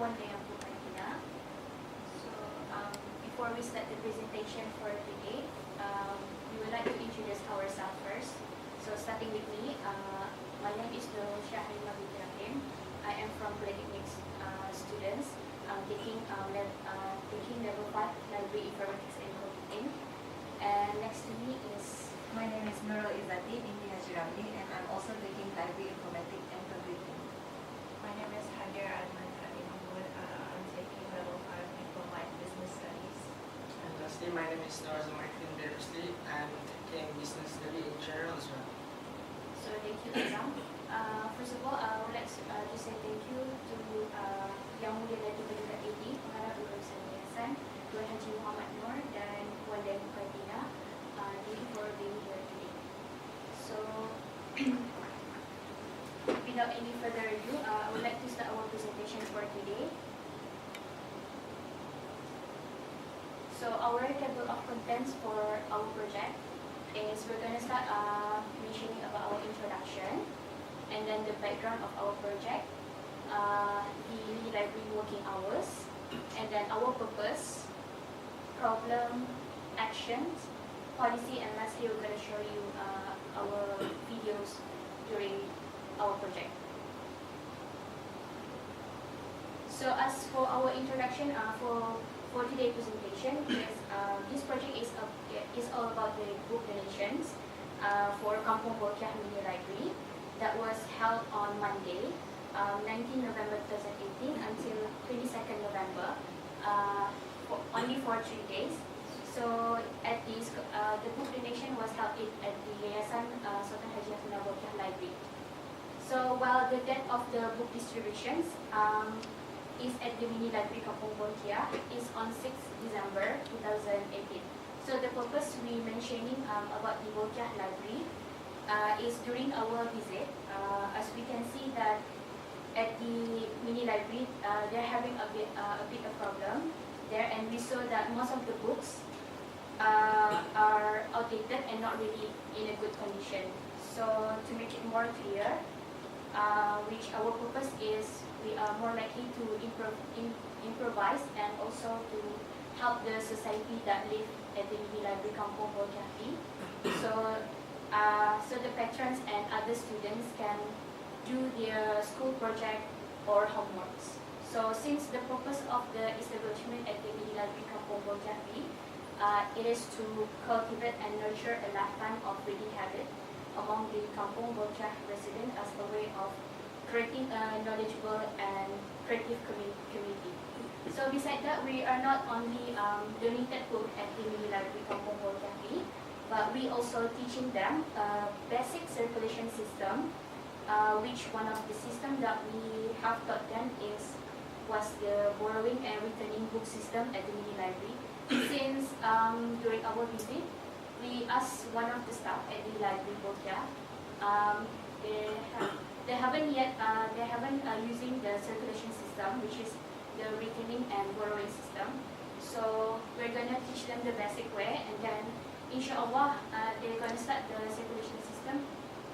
So before we start the presentation for today, we would like to introduce ourselves first. So starting with me, my name is Nurul, Shah, Binti, Rahim. I am from Polytechnics students taking level 5 Library Informatics and Computing. And next to me is my name is Nurul, Ezzaty, Binti, Haji, and I'm also taking Library Informatics and Computing. My name is Hadeer, Mahmoud. I'm taking level 5 Diploma in Business Studies. And lastly, my name is Norazam Rosli. I'm taking Business Study in general as well. So thank you, Norazam. First of all, I would like to say thank you to Yang Mulia dari WWAD, Pengarah Urusan Yayasan, Tuan Haji Muhammad Nur dan Puan dan Fatina. Thank you for being here today. So, without any further ado, I would like to start our presentation for today. So, our table of contents for our project is we're going to start mentioning about our introduction, and then the background of our project, the library working hours, and then our purpose, problem, actions, policy, and lastly we're going to show you our videos during our project. So as for our introduction, for today's presentation, this project is all about the book donations for Kampung Bolkiah Mini Library that was held on Monday, 19 November 2018 until 22nd November, only for 3 days. So at this, the book donation was held at the Yayasan Sultan Haji Bolkiah Library. So while the date of the book distributions is at the Mini Library Kampung Bolkiah is on 6th December 2018. So the purpose we mentioning about the Bolkiah Library is during our visit, as we can see that at the Mini Library they're having a bit of problem there, and we saw that most of the books are outdated and not really in a good condition. So to make it more clear, which our purpose is, we are more likely to improvise and also to help the society that live at the Mini Library Kampung Bolkiah. So the patrons and other students can do their school project or homeworks. So since the purpose of the establishment at the Mini Library Kampung Bolkiah, it is to cultivate and nurture a lifetime of reading habit among the Kampung Bolkiah residents as a way of creating a knowledgeable and creative community. So besides that, we are not only donated book at the Mini Library Kampung Bolkiah, but we also teaching them a basic circulation system, which one of the system that we have taught them was the borrowing and returning book system at the Mini Library. Since during our visit, we asked one of the staff at the library Bolkiah, they haven't using the circulation system, which is the returning and borrowing system. So we're gonna teach them the basic way, and then inshallah they're gonna start the circulation system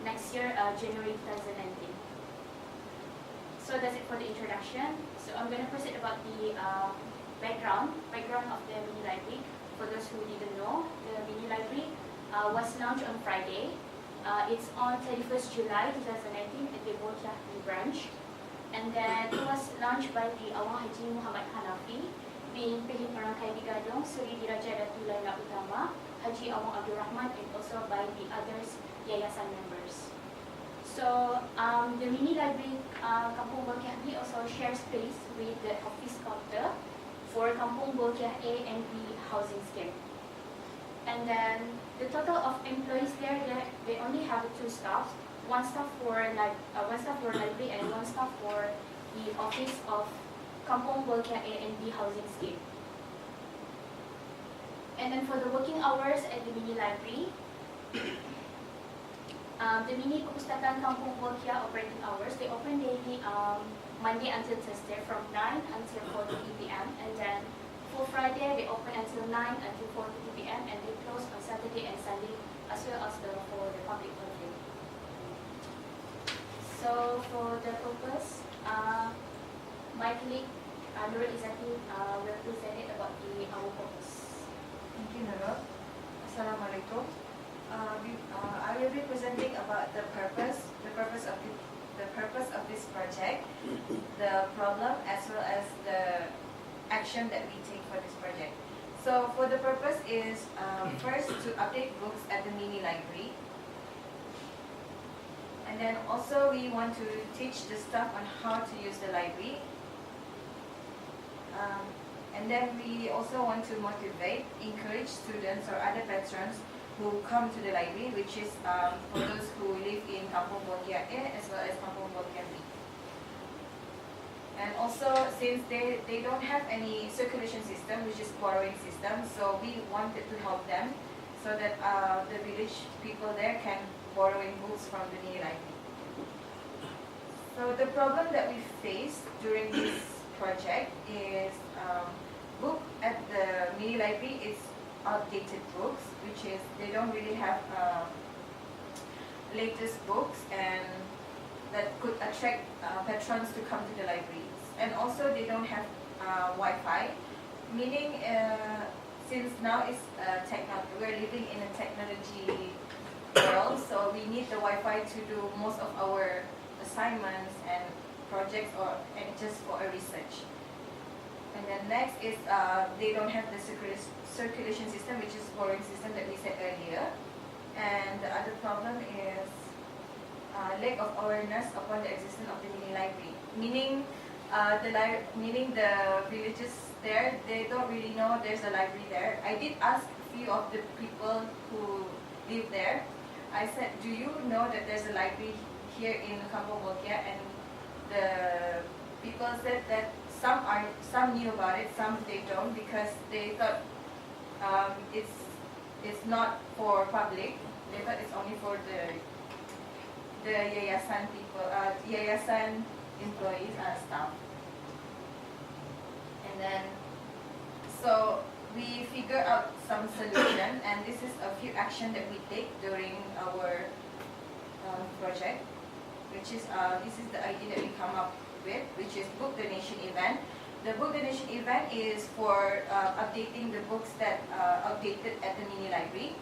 next year, January 2019. So that's it for the introduction. So I'm gonna proceed about the background of the Mini Library. For those who didn't know, the Mini Library was launched on Friday. It's on 31st July 2019 at the Bolkiah branch. And then it was launched by the Awang Haji Muhammad Hanafi, being Pilih Perangkai Digadong, Seri Diraja Datuk Laila Utama, Haji Awang Abdul Rahman, and also by the others Yayasan members. So the Mini Library Kampung Bolkiah also shares space with the office counter for Kampung Bolkiah A and B housing scheme. And then the total of employees there, they only have 2 staffs, one staff for library and one staff for the office of Kampung Bolkiah A and B housing scheme. And then for the working hours at the Mini Library, the Mini Perpustakaan Kampung Bolkiah operating hours, they open daily Monday until Thursday from 9 until 4:30 p.m. and then for Friday they open until 9 until 4:30 p.m. and they close on Saturday and Sunday as well as for the public holiday. So for the purpose, my colleague Nurul Ezzaty will present it about our purpose. Thank you, Nurul. Assalamualaikum. I will be presenting about the purpose of this project, the problem, as well as the action that we take for this project. So for the purpose is first to update books at the mini library. And then also we want to teach the staff on how to use the library. And then we also want to motivate, encourage students or other patrons who come to the library, which is for those who live in Kampung Bolkiah A as well as Kampung Bolkiah B. And also, since they don't have any circulation system, which is borrowing system, so we wanted to help them so that the village people there can borrowing books from the mini library. So the problem that we face during this project is book at the mini library is outdated books, which is they don't really have latest books and that could attract patrons to come to the libraries. And also they don't have Wi-Fi, meaning since now it's we're living in a technology world, so we need the Wi-Fi to do most of our assignments and projects and just for a research. And then next is they don't have the circulation system, which is borrowing system that we said earlier. And the other problem is lack of awareness upon the existence of the mini library, meaning the villages there, they don't really know there's a library there. I did ask a few of the people who live there. I said, do you know that there's a library here in Kampung Bolkiah? And the people said that some knew about it, some they don't, because they thought it's not for public. They thought it's only for the yayasan people, yayasan employees and staff. And then, so we figure out some solution, and this is a few action that we take during our project, which is this is the idea that we come up with, which is book donation event. The book donation event is for updating the books that are outdated at the mini library,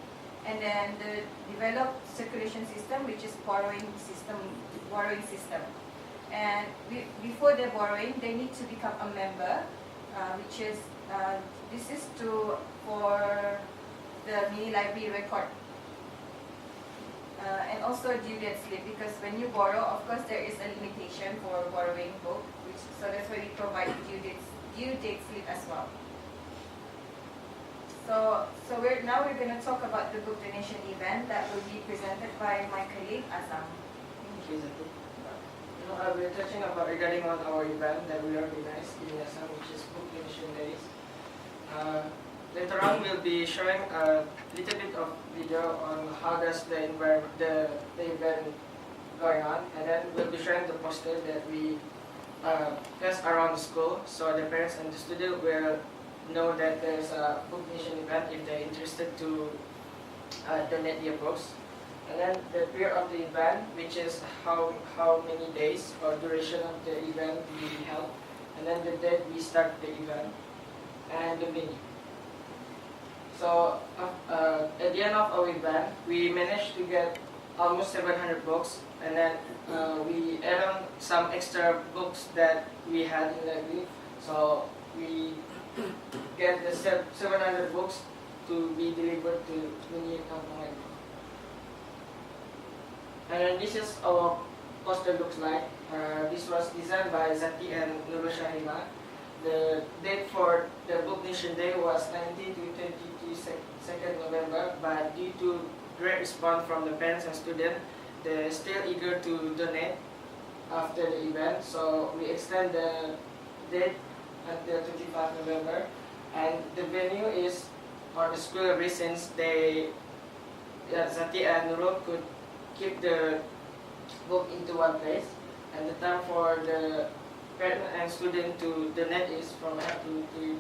and then the developed circulation system, which is borrowing system. And before the borrowing, they need to become a member, which is this is for the mini library record. And also due date slip, because when you borrow, of course there is a limitation for borrowing book, so that's why we provide due date slip as well. So we're going to talk about the book donation event that will be presented by my colleague Azam. Thank you, Ezzaty. We're touching regarding on our event that we organized in Norazam, which is book donation days. Later on, we'll be showing a little bit of video on how does the event going on, and then we'll be showing the poster that we place around the school, so the parents and the student will know that there's a book donation event if they're interested to donate their books. And then the period of the event, which is how many days or duration of the event we held, and then the date we start the event, and the venue. So at the end of our event, we managed to get almost 700 books, and then we add on some extra books that we had in the library. So we get the 700 books to be delivered to mini Kampung Library. And then this is our poster looks like. This was designed by Ezzaty and Nurul Rahimah. The date for the book donation day was 19 to 22 November, but due to great response from the parents and students, they're still eager to donate after the event. So we extend the date until 25 November. And the venue is on the school library, since Ezzaty and Nurul could keep the book into one place, and the time for the parent and student to donate is from 8 to 2.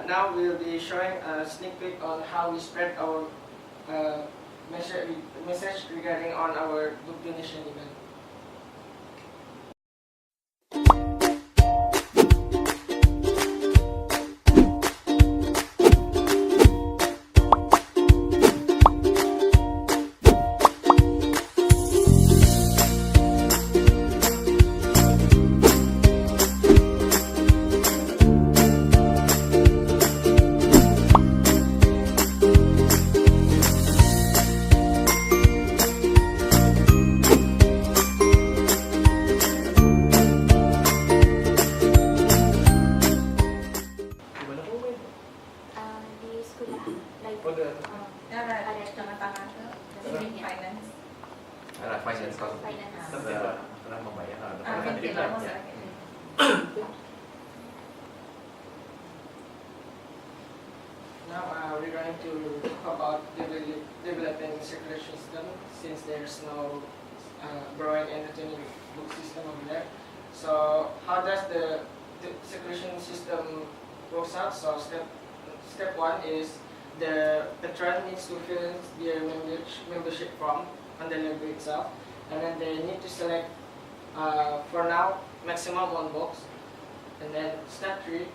Now we'll be showing a sneak peek on how we spread our message regarding on our book donation event. we're going to talk about developing circulation system since there's no borrowing and returning book system over there. So how does the circulation system works out? So step one is the patron needs to fill in their membership form on the library itself, and then they need to select for now maximum 1 box, and then step 3,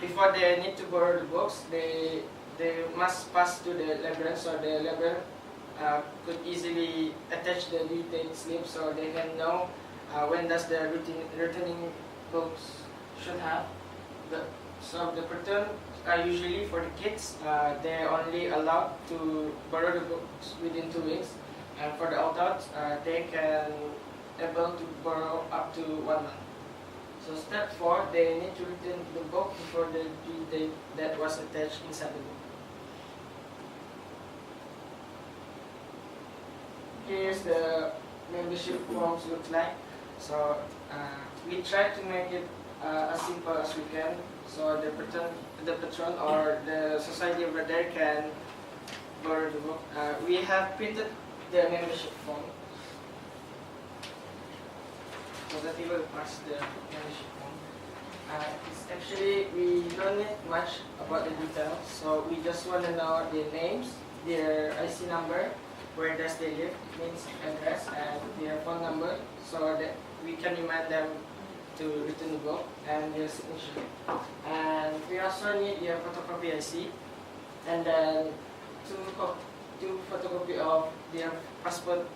before they need to borrow the books, they must pass to the librarian, so the librarian could easily attach the due date slip so they can know when does the returning books should have. So the return usually for the kids, they're only allowed to borrow the books within 2 weeks, and for the adults, they can able to borrow up to 1 month. So step 4, they need to return the book before the due date that was attached inside the book. Here's the membership forms look like. So we try to make it as simple as we can, so the patron or the society over there can borrow the book. We have printed the membership form, so that we will pass the membership form. It's actually, we don't need much about the details, so we just want to know their names, their IC number, where does they live, it means address, and their phone number, so that we can remind them to return the book, and their signature. And we also need their photocopy IC, and then two photocopy of their passport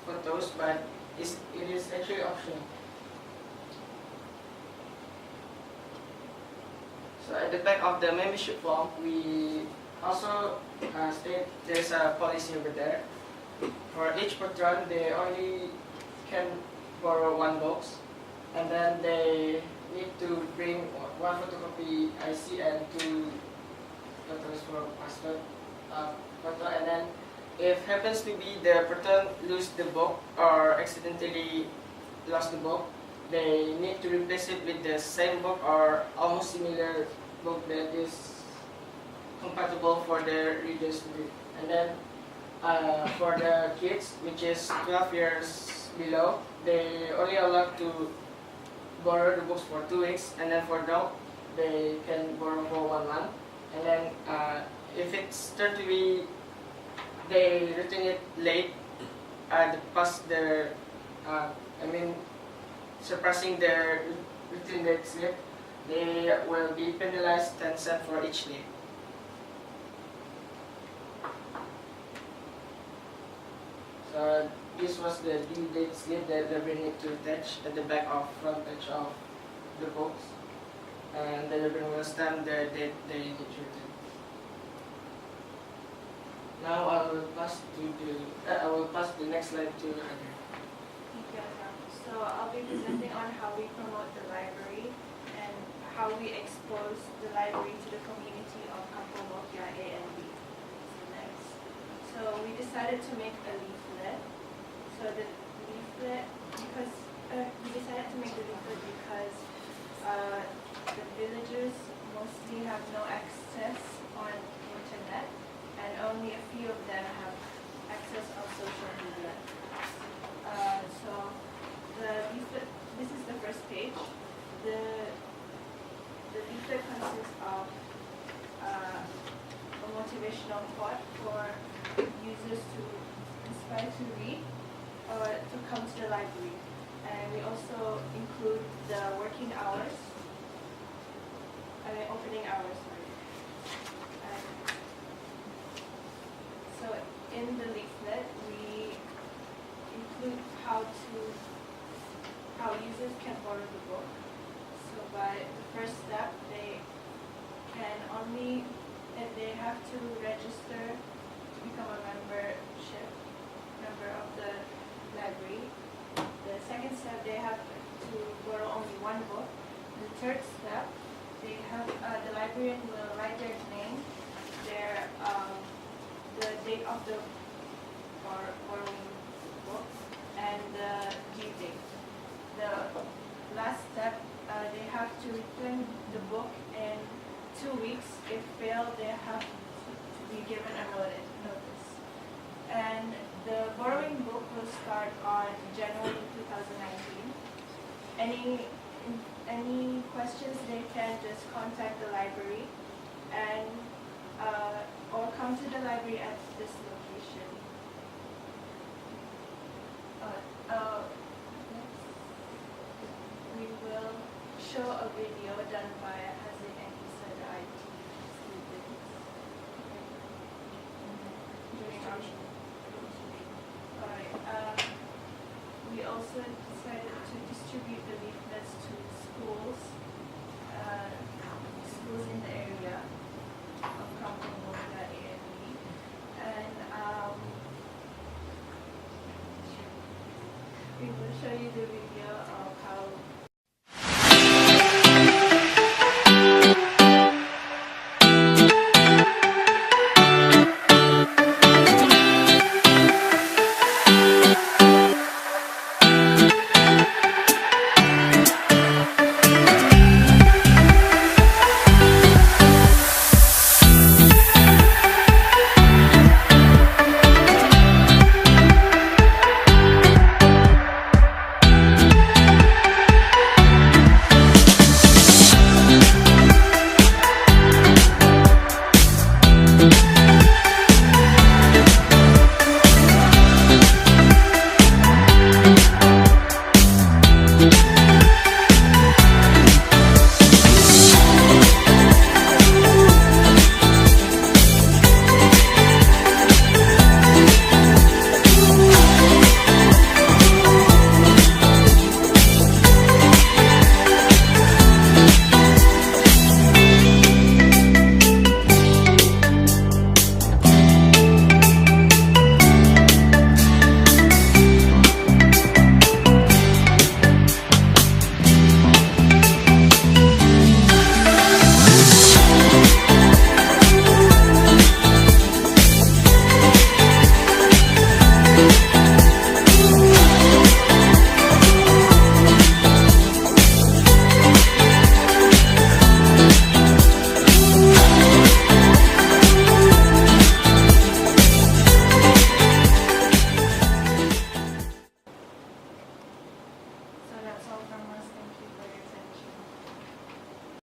photos, but it is actually optional. So at the back of the membership form, we also state there's a policy over there. For each patron, they only can borrow 1 box, and then they need to bring 1 photocopy IC and 2 photos for passport photo. And then if happens to be the patron lose the book or accidentally lost the book, they need to replace it with the same book or almost similar book that is compatible for the readers to read. And then for the kids, which is 12 years below, they only allowed to borrow the books for 2 weeks, and then for adult, they can borrow for 1 month. And then if it's turned to be they return it late, past their, surpassing their return date slip, they will be penalized 10 cents for each day. So this was the due date slip that they will need to attach at the back of front page of the books, and the librarian will stamp the date they need to return. Now I will pass the next slide to Hadeer. Thank you, Azam. So I'll be presenting on how we promote the library and how we expose the library to the community of Kampung Bolkiah A and B. So next. So we decided to make a leaflet. So the leaflet, because we decided to make the leaflet because the villagers mostly have no access on internet, and only a few of them have access on social media. So the leaflet, this is the first page. The leaflet consists of a motivational quote for users to inspire to read or to come to the library. And we also include the working hours, opening hours, sorry. So in the leaflet, we include how users can borrow the book. So by the first step, they have to register to become a member of the library. The second step, they have to borrow only 1 book. The third step, they have the librarian will write their name, the date of the borrowing book, and the due date. The last step, they have to return the book on January 2019. Any questions, they can just contact the library and or come to the library at this location. Next, we will show a video done by Haji and Isa, the IT students. During our Alright, we also decided to distribute the leaflets to schools in the area of Kampung Bolkiah AMB, and we will show you the video